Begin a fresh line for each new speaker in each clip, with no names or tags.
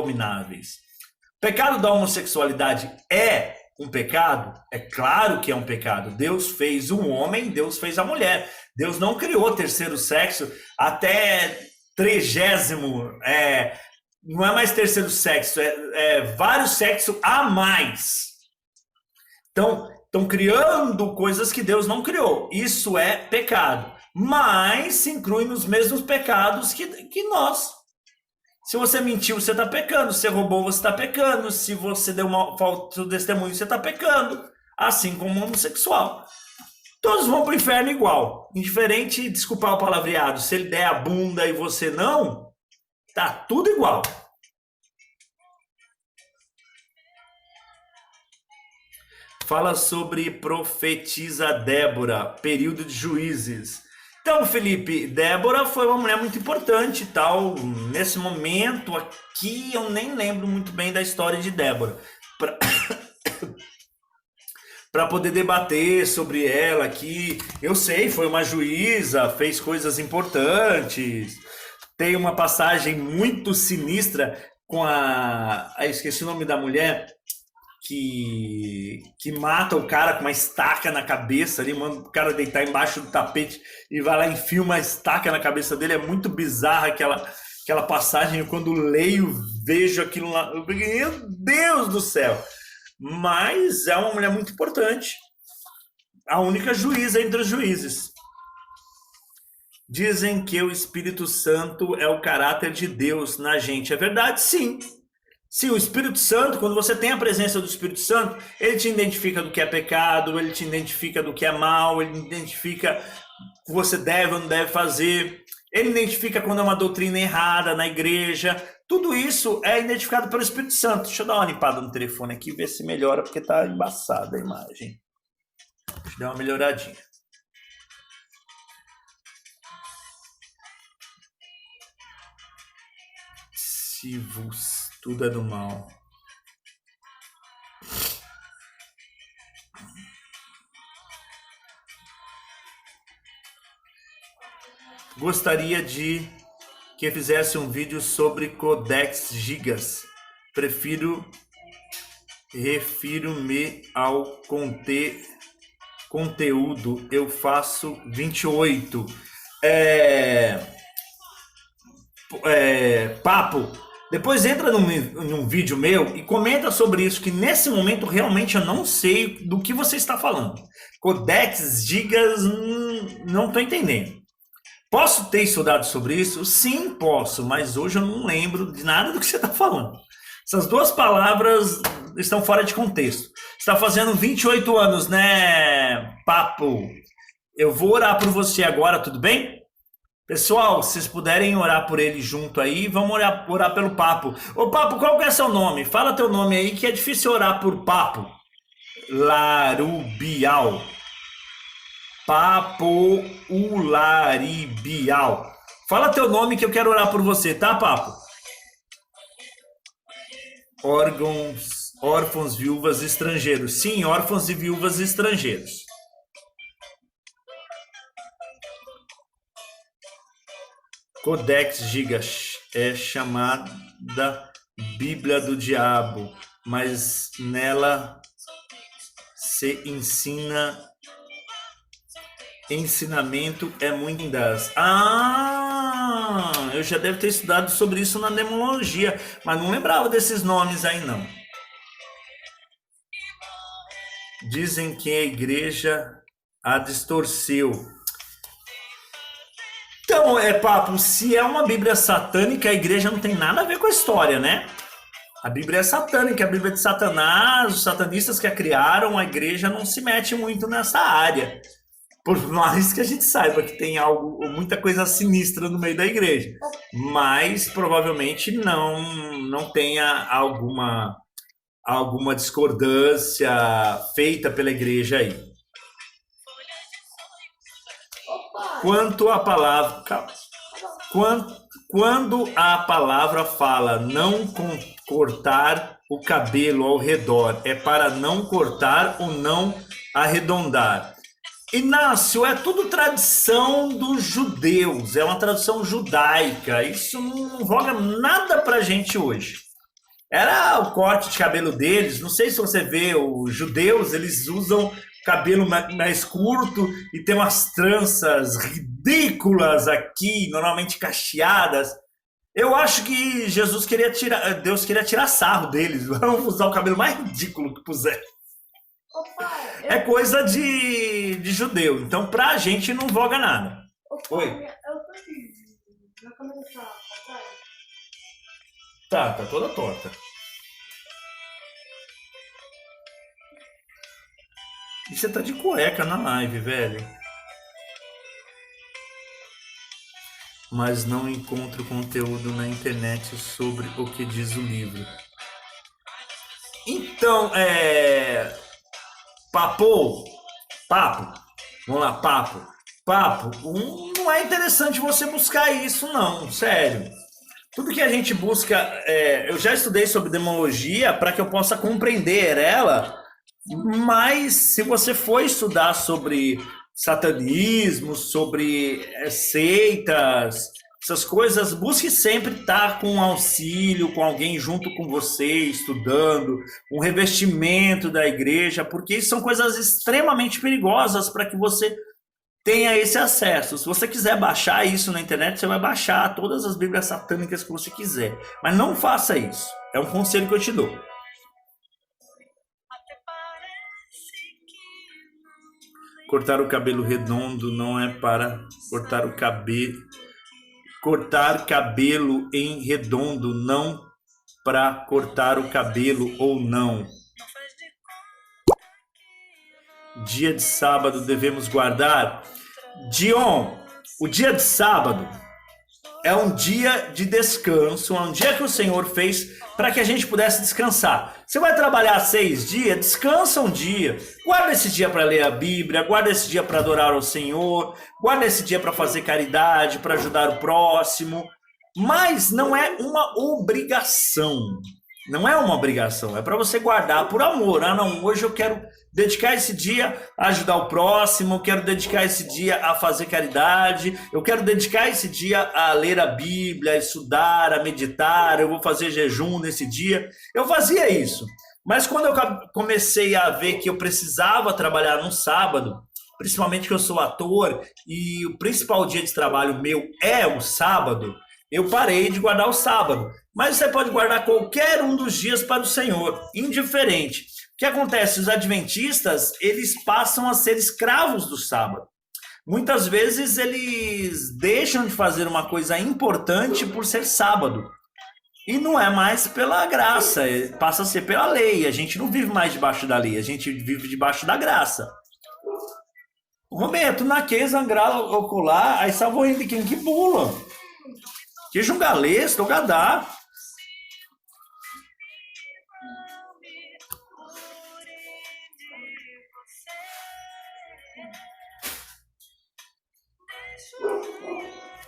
abomináveis. O pecado da homossexualidade é um pecado? É claro que é um pecado. Deus fez um homem, Deus fez a mulher. Deus não criou o terceiro sexo até 30º, não é mais terceiro sexo, é vários sexos a mais. Então, estão criando coisas que Deus não criou. Isso é pecado. Mas se inclui nos mesmos pecados que nós. Se você mentiu, você está pecando. Se você roubou, você está pecando. Se você deu uma falso testemunho, você está pecando. Assim como o homossexual. Todos vão para o inferno igual. Indiferente, desculpar o palavreado, se ele der a bunda e você não, tá tudo igual. Fala sobre profetisa Débora, período de Juízes. Então, Felipe, Débora foi uma mulher muito importante e tal. Nesse momento aqui, eu nem lembro muito bem da história de Débora. Para poder debater sobre ela aqui. Eu sei, foi uma juíza, fez coisas importantes. Tem uma passagem muito sinistra com esqueci o nome da mulher, que mata o cara com uma estaca na cabeça ali, manda o cara deitar embaixo do tapete e vai lá e enfia uma estaca na cabeça dele. É muito bizarra aquela passagem. Eu, quando leio, vejo aquilo lá, eu digo, meu Deus do céu! Mas é uma mulher muito importante, a única juíza entre os juízes. Dizem que o Espírito Santo é o caráter de Deus na gente. É verdade? Sim. Sim, o Espírito Santo, quando você tem a presença do Espírito Santo, ele te identifica do que é pecado, ele te identifica do que é mal, ele identifica o que você deve ou não deve fazer, ele identifica quando é uma doutrina errada na igreja. Tudo isso é identificado pelo Espírito Santo. Deixa eu dar uma limpada no telefone aqui, ver se melhora, porque tá embaçada a imagem. Deixa eu dar uma melhoradinha. Se vos tudo é do mal. Gostaria de que fizesse um vídeo sobre Codex Gigas. Refiro-me ao conteúdo. Eu faço 28. Papo. Depois entra num vídeo meu e comenta sobre isso, que nesse momento realmente eu não sei do que você está falando. Codex Gigas, não estou entendendo. Posso ter estudado sobre isso? Sim, posso, mas hoje eu não lembro de nada do que você está falando. Essas duas palavras estão fora de contexto. Você está fazendo 28 anos, né, Papo? Eu vou orar por você agora, tudo bem? Pessoal, se vocês puderem orar por ele junto aí, vamos orar pelo Papo. Ô Papo, qual que é seu nome? Fala teu nome aí, que é difícil orar por Papo. Larubial. Papo Ularibial. Fala teu nome que eu quero orar por você, tá, Papo? Órfãos, viúvas, estrangeiros. Sim, órfãos e viúvas estrangeiros. Codex Gigas é chamada Bíblia do Diabo, mas nela se ensina. Ensinamento é muito das. Eu já devo ter estudado sobre isso na demologia, mas não lembrava desses nomes aí não. Dizem que a igreja a distorceu. Então, Papo, se é uma Bíblia satânica, a igreja não tem nada a ver com a história, né? A Bíblia é satânica, a Bíblia é de Satanás, os satanistas que a criaram, a igreja não se mete muito nessa área. Por mais que a gente saiba que tem muita coisa sinistra no meio da igreja. Mas provavelmente não tenha alguma discordância feita pela igreja aí. Quando a palavra fala não cortar o cabelo ao redor, é para não cortar ou não arredondar. Inácio, é tudo tradição dos judeus, é uma tradição judaica, isso não rola nada pra gente hoje. Era o corte de cabelo deles. Não sei se você vê, os judeus, eles usam cabelo mais curto e tem umas tranças ridículas aqui, normalmente cacheadas. Eu acho que Deus queria tirar sarro deles. Vamos usar o cabelo mais ridículo que puser.
Ô pai,
É coisa de judeu. Então, pra gente não voga nada. Oi.
Eu tô aqui. Minha câmera tá pra trás.
Tá toda torta. E você tá de cueca na live, velho. Mas não encontro conteúdo na internet sobre o que diz o livro. Então, papo, vamos lá, papo, não é interessante você buscar isso não, sério. Tudo que a gente busca, eu já estudei sobre demologia para que eu possa compreender ela, mas se você for estudar sobre satanismo, sobre seitas, essas coisas, busque sempre estar com um auxílio, com alguém junto com você, estudando, um revestimento da igreja, porque isso são coisas extremamente perigosas para que você tenha esse acesso. Se você quiser baixar isso na internet, você vai baixar todas as Bíblias satânicas que você quiser. Mas não faça isso. É um conselho que eu te dou. Cortar o cabelo redondo não é para cortar o cabelo. Cortar cabelo em redondo, não para cortar o cabelo ou não. Dia de sábado devemos guardar. Dion, o dia de sábado é um dia de descanso, é um dia que o Senhor fez para que a gente pudesse descansar. Você vai trabalhar 6 dias, descansa um dia. Guarda esse dia para ler a Bíblia, guarda esse dia para adorar ao Senhor, guarda esse dia para fazer caridade, para ajudar o próximo. Mas não é uma obrigação. Não é uma obrigação, é para você guardar por amor. Ah, não, hoje eu quero dedicar esse dia a ajudar o próximo, eu quero dedicar esse dia a fazer caridade, eu quero dedicar esse dia a ler a Bíblia, a estudar, a meditar, eu vou fazer jejum nesse dia. Eu fazia isso, mas quando eu comecei a ver que eu precisava trabalhar no sábado, principalmente que eu sou ator e o principal dia de trabalho meu é o sábado, eu parei de guardar o sábado. Mas você pode guardar qualquer um dos dias para o Senhor, indiferente. O que acontece? Os adventistas, eles passam a ser escravos do sábado. Muitas vezes eles deixam de fazer uma coisa importante por ser sábado. E não é mais pela graça, passa a ser pela lei. A gente não vive mais debaixo da lei, a gente vive debaixo da graça. Roberto, naquele zangrar ocular, aí salvou ele de quem que pula. Que jungalês, estou gadá.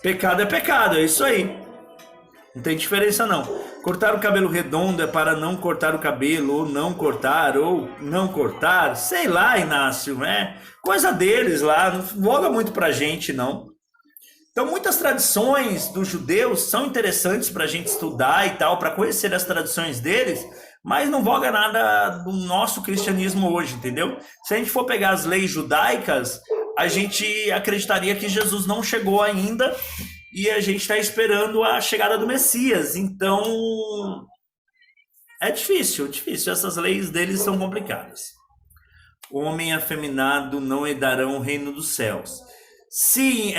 Pecado é pecado, é isso aí. Não tem diferença não. Cortar o cabelo redondo é para não cortar o cabelo, ou não cortar, sei lá, Inácio, né? Coisa deles lá, não voga muito pra gente, não. Então, muitas tradições dos judeus são interessantes para a gente estudar e tal, para conhecer as tradições deles, mas não voga nada do nosso cristianismo hoje, entendeu? Se a gente for pegar as leis judaicas, a gente acreditaria que Jesus não chegou ainda e a gente está esperando a chegada do Messias. Então, é difícil. Essas leis deles são complicadas. O homem afeminado não herdarão o reino dos céus. Sim,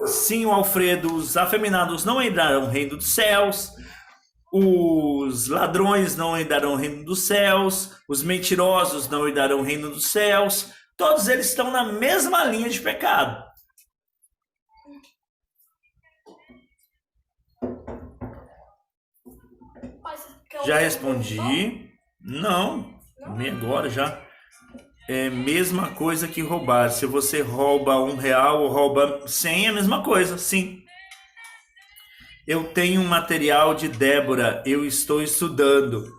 sim, o Alfredo, os afeminados não herdarão o reino dos céus, os ladrões não herdarão o reino dos céus, os mentirosos não herdarão o reino dos céus, todos eles estão na mesma linha de pecado. Já respondi. Não, agora já. É a mesma coisa que roubar. Se você rouba R$1 ou rouba 100, é a mesma coisa, sim. Eu tenho um material de Débora, eu estou estudando.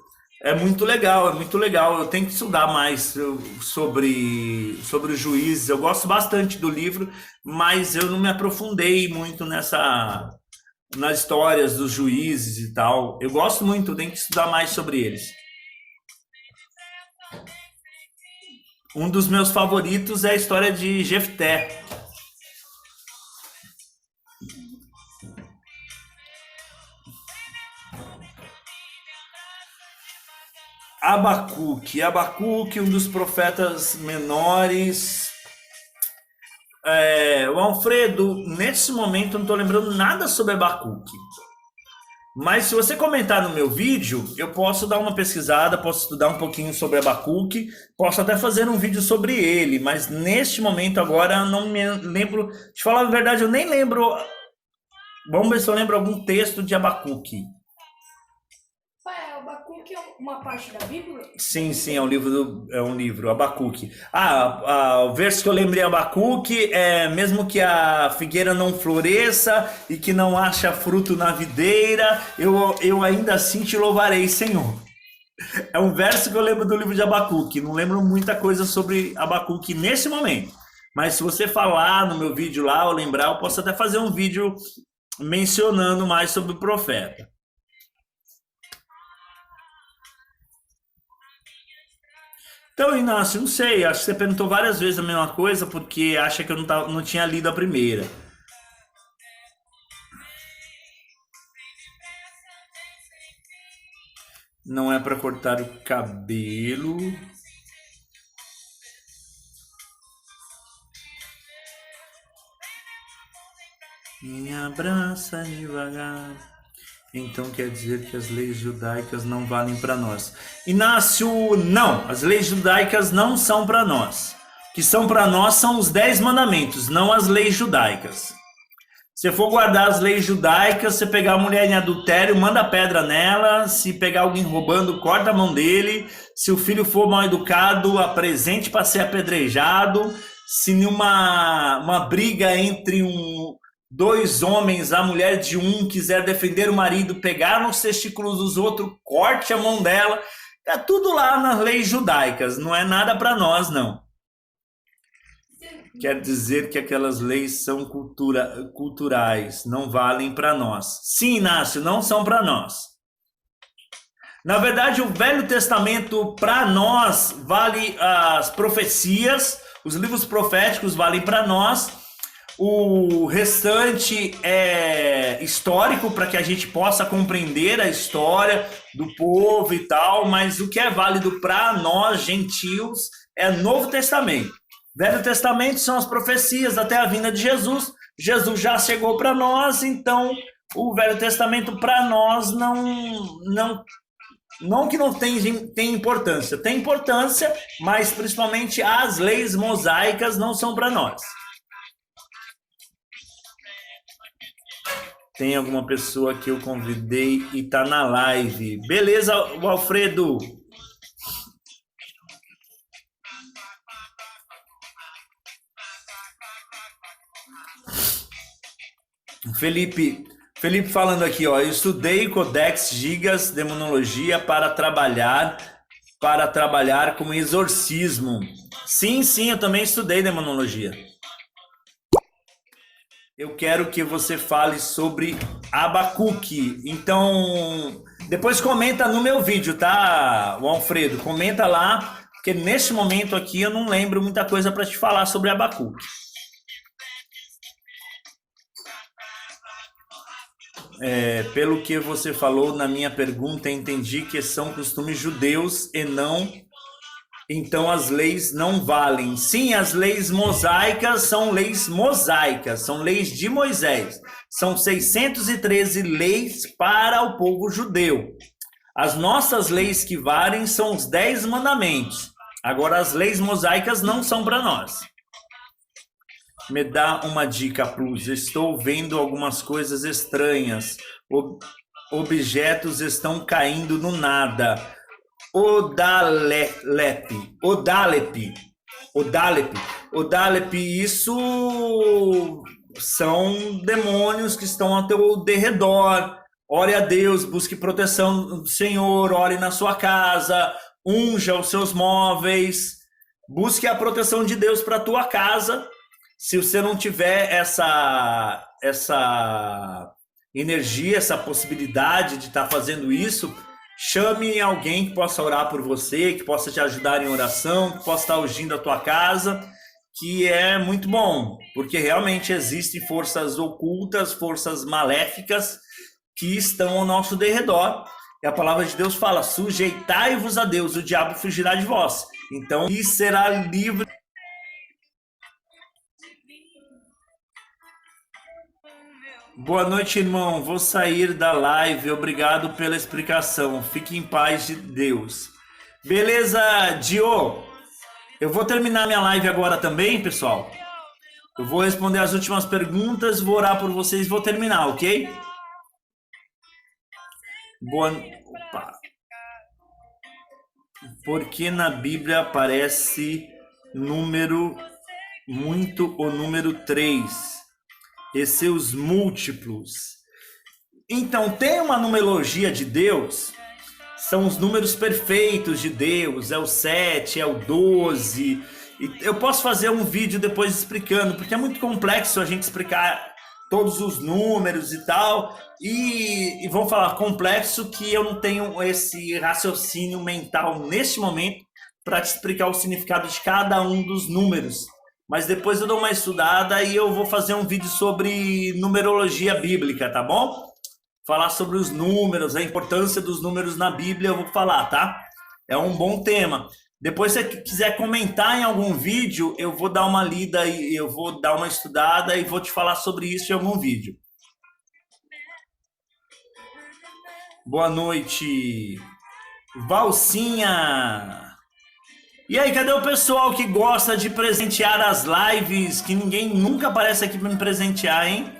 É muito legal, é muito legal. Eu tenho que estudar mais sobre os juízes. Eu gosto bastante do livro, mas eu não me aprofundei muito nas histórias dos juízes e tal. Eu gosto muito, tenho que estudar mais sobre eles. Um dos meus favoritos é a história de Jefté. Abacuque, um dos profetas menores. O Alfredo, nesse momento eu não estou lembrando nada sobre Abacuque. Mas se você comentar no meu vídeo, eu posso dar uma pesquisada, posso estudar um pouquinho sobre Abacuque, posso até fazer um vídeo sobre ele, mas neste momento agora eu não me lembro. De falar a verdade, eu nem lembro. Vamos ver se eu lembro algum texto de Abacuque.
Abacuque é uma parte da Bíblia?
Sim, é um livro, Abacuque. O verso que eu lembrei Abacuque é: mesmo que a figueira não floresça e que não acha fruto na videira, eu ainda assim te louvarei, Senhor. É um verso que eu lembro do livro de Abacuque. Não lembro muita coisa sobre Abacuque nesse momento. Mas se você falar no meu vídeo lá, ou lembrar, eu posso até fazer um vídeo mencionando mais sobre o profeta. Então, Inácio, não sei, acho que você perguntou várias vezes a mesma coisa porque acha que eu não tinha lido a primeira. Não é para cortar o cabelo. Me abraça devagar. Então quer dizer que as leis judaicas não valem para nós. Inácio, não. As leis judaicas não são para nós. O que são para nós são os 10 mandamentos, não as leis judaicas. Se for guardar as leis judaicas, você pegar a mulher em adultério, manda pedra nela. Se pegar alguém roubando, corta a mão dele. Se o filho for mal educado, apresente para ser apedrejado. Se numa briga entre dois homens, a mulher de um quiser defender o marido, pegar nos testículos dos outros, corte a mão dela. É tudo lá nas leis judaicas, não é nada para nós, não. Quer dizer que aquelas leis são culturais, não valem para nós. Sim, Inácio, não são para nós. Na verdade, o Velho Testamento, para nós, vale as profecias, os livros proféticos valem para nós. O restante é histórico para que a gente possa compreender a história do povo e tal, mas o que é válido para nós, gentios, é Novo Testamento. Velho Testamento são as profecias até a vinda de Jesus. Jesus já chegou para nós, então o Velho Testamento para nós não que não tem importância. Tem importância, mas principalmente as leis mosaicas não são para nós. Tem alguma pessoa que eu convidei e tá na live. Beleza, Alfredo? Felipe falando aqui, ó. Eu estudei Codex Gigas Demonologia para trabalhar com exorcismo. Sim, eu também estudei demonologia. Eu quero que você fale sobre Abacuque. Então, depois comenta no meu vídeo, tá, Alfredo? Comenta lá, porque neste momento aqui eu não lembro muita coisa para te falar sobre Abacuque. Pelo que você falou na minha pergunta, entendi que são costumes judeus e não... Então as leis não valem. Sim, as leis mosaicas são leis mosaicas, são leis de Moisés. São 613 leis para o povo judeu. As nossas leis que valem são os 10 mandamentos. Agora as leis mosaicas não são para nós. Me dá uma dica, Plus. Estou vendo algumas coisas estranhas. Objetos estão caindo no nada. Odalepe, isso são demônios que estão ao teu derredor. Ore a Deus, busque proteção do Senhor, ore na sua casa, unja os seus móveis, busque a proteção de Deus para a tua casa. Se você não tiver essa energia, essa possibilidade de estar fazendo isso, chame alguém que possa orar por você, que possa te ajudar em oração, que possa estar ungindo a tua casa, que é muito bom, porque realmente existem forças ocultas, forças maléficas que estão ao nosso derredor. E a palavra de Deus fala: sujeitai-vos a Deus, o diabo fugirá de vós. Então, e será livre. Boa noite, irmão. Vou sair da live. Obrigado pela explicação. Fique em paz de Deus. Beleza, Dio? Eu vou terminar minha live agora também, pessoal. Eu vou responder as últimas perguntas, vou orar por vocês e vou terminar, ok? Opa. Porque na Bíblia aparece o número 3 e seus múltiplos? Então, tem uma numerologia de Deus, são os números perfeitos de Deus, é o 7, é o 12. E eu posso fazer um vídeo depois explicando, porque é muito complexo a gente explicar todos os números e tal. E vou falar complexo que eu não tenho esse raciocínio mental neste momento para te explicar o significado de cada um dos números. Mas depois eu dou uma estudada e eu vou fazer um vídeo sobre numerologia bíblica, tá bom? Falar sobre os números, a importância dos números na Bíblia, eu vou falar, tá? É um bom tema. Depois, se você quiser comentar em algum vídeo, eu vou dar uma lida e eu vou dar uma estudada e vou te falar sobre isso em algum vídeo. Boa noite, Valcinha. E aí, cadê o pessoal que gosta de presentear as lives? Que ninguém nunca aparece aqui para me presentear, hein?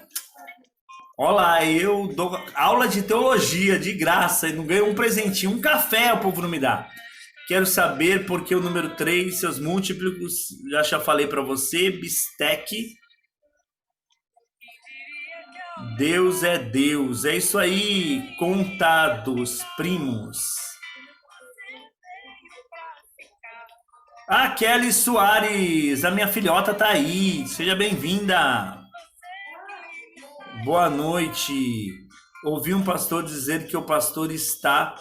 Olá, eu dou aula de teologia de graça e não ganho um presentinho, um café o povo não me dá. Quero saber por que o número 3, seus múltiplos, já falei para você, bistec. Deus é Deus, é isso aí, contados, primos. Ah, Kelly Soares, a minha filhota tá aí, seja bem-vinda. Boa noite. Ouvi um pastor dizer que o pastor está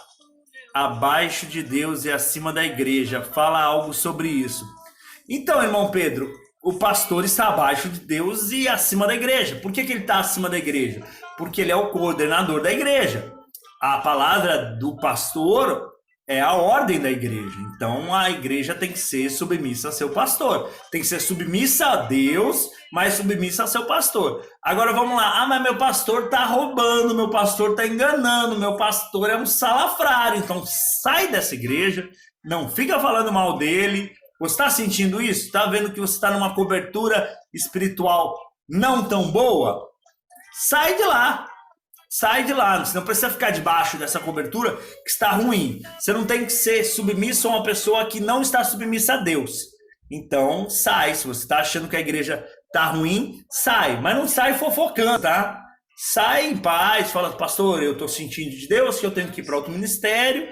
abaixo de Deus e acima da igreja. Fala algo sobre isso. Então, irmão Pedro, o pastor está abaixo de Deus e acima da igreja. Por que ele está acima da igreja? Porque ele é o coordenador da igreja. A palavra do pastor é a ordem da igreja. Então, a igreja tem que ser submissa a seu pastor. Tem que ser submissa a Deus, mas submissa a seu pastor. Agora, vamos lá. Ah, mas meu pastor está roubando, meu pastor está enganando, meu pastor é um salafrário. Então, sai dessa igreja, não fica falando mal dele. Você está sentindo isso? Está vendo que você está numa cobertura espiritual não tão boa? Sai de lá. Sai de lá, você não precisa ficar debaixo dessa cobertura que está ruim. Você não tem que ser submisso a uma pessoa que não está submissa a Deus. Então, sai. Se você está achando que a igreja está ruim, sai. Mas não sai fofocando, tá? Sai em paz, fala, pastor, eu estou sentindo de Deus que eu tenho que ir para outro ministério.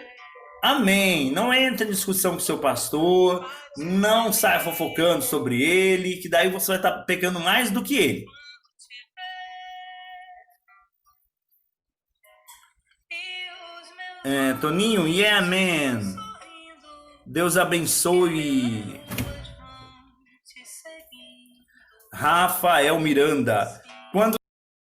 Amém. Não entre em discussão com seu pastor, não saia fofocando sobre ele, que daí você vai estar pecando mais do que ele. Toninho, yeah, man. Deus abençoe. Rafael Miranda.